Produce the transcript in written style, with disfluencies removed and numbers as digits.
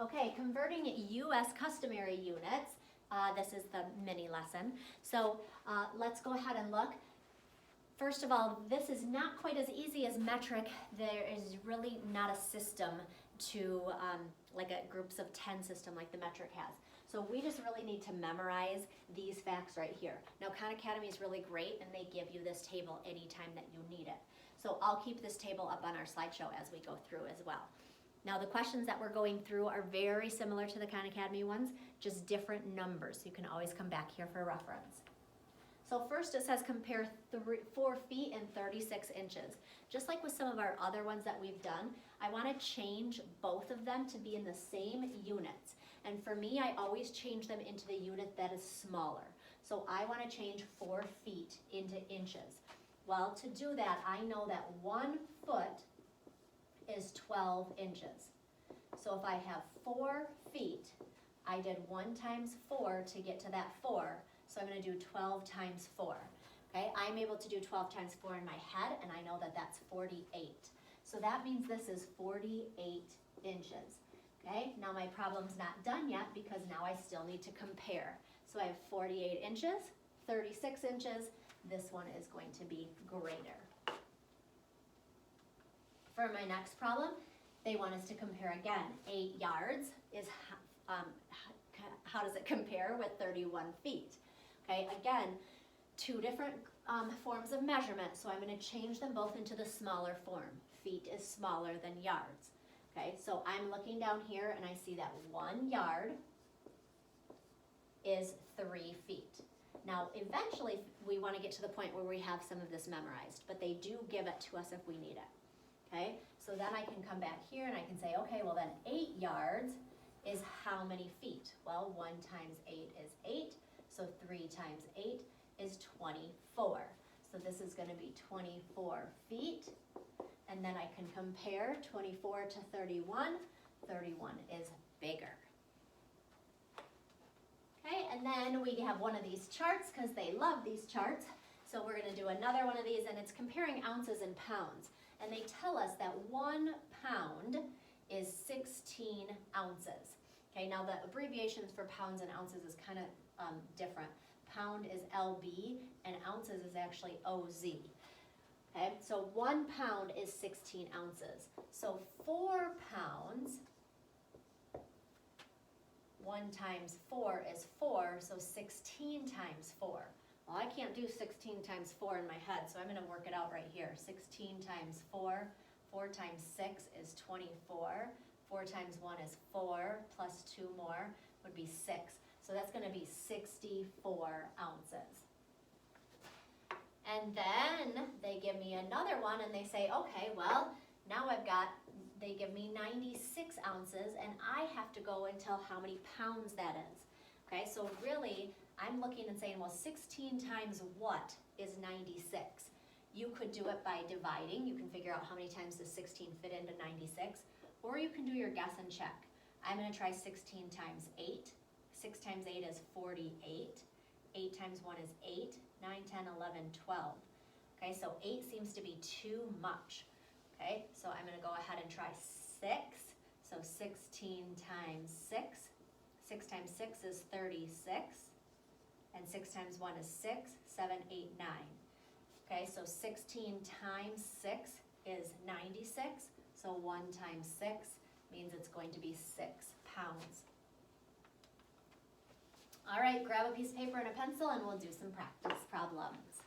Okay, converting U.S. customary units. This is the mini lesson. So let's go ahead and look. First of all, this is not quite as easy as metric. There is really not a system to, like a groups of 10 system like the metric has. So we just really need to memorize these facts right here. Now Khan Academy is really great and they give you this table anytime that you need it. So I'll keep this table up on our slideshow as we go through as well. Now the questions that we're going through are very similar to the Khan Academy ones, just different numbers. You can always come back here for reference. So first it says compare 4 feet and 36 inches. Just like with some of our other ones that we've done, I want to change both of them to be in the same units. And for me, I always change them into the unit that is smaller. So I want to change 4 feet into inches. Well, to do that, I know that 1 foot is 12 inches. So if I have 4 feet, I did 1 times 4 to get to that 4. So I'm going to do 12 times 4. Okay, I'm able to do 12 times 4 in my head, and I know that that's 48. So that means this is 48 inches. Okay, now my problem's not done yet because now I still need to compare. So I have 48 inches, 36 inches. This one is going to be greater. For my next problem, they want us to compare again. 8 yards is, how does it compare with 31 feet? Okay, again, 2 different forms of measurement, so I'm going to change them both into the smaller form. Feet is smaller than yards. Okay, so I'm looking down here and I see that 1 yard is 3 feet. Now, eventually, we want to get to the point where we have some of this memorized, but they do give it to us if we need it. Okay, so then I can come back here and I can say, okay, well then 8 yards is how many feet? Well, 1 times 8 is 8, so 3 times 8 is 24. So this is going to be 24 feet, and then I can compare 24 to 31. 31 is bigger. Okay, and then we have one of these charts because they love these charts. So we're going to do another one of these, and it's comparing ounces and pounds. And they tell us that 1 pound is 16 ounces. Okay, now the abbreviations for pounds and ounces is kind of different. Pound is LB and ounces is actually OZ. Okay, so 1 pound is 16 ounces. So 4 pounds, 1 times 4 is 4, so 16 times 4. Well, I can't do 16 times 4 in my head, so I'm going to work it out right here. 16 times 4, 4 times 6 is 24. 4 times 1 is 4, plus 2 more would be 6. So that's going to be 64 ounces. And then they give me another one and they say, okay, well, now they give me 96 ounces and I have to go and tell how many pounds that is. Okay, so really, I'm looking and saying, well, 16 times what is 96? You could do it by dividing. You can figure out how many times does 16 fit into 96. Or you can do your guess and check. I'm going to try 16 times 8. 6 times 8 is 48. 8 times 1 is 8. 9, 10, 11, 12. Okay, so 8 seems to be too much. Okay, so I'm going to go ahead and try 6. So 16 times 6. 6 times 6 is 36. And 6 times 1 is 6, 7, 8, 9. Okay, so 16 times 6 is 96. So 1 times 6 means it's going to be 6 pounds. All right, grab a piece of paper and a pencil and we'll do some practice problems.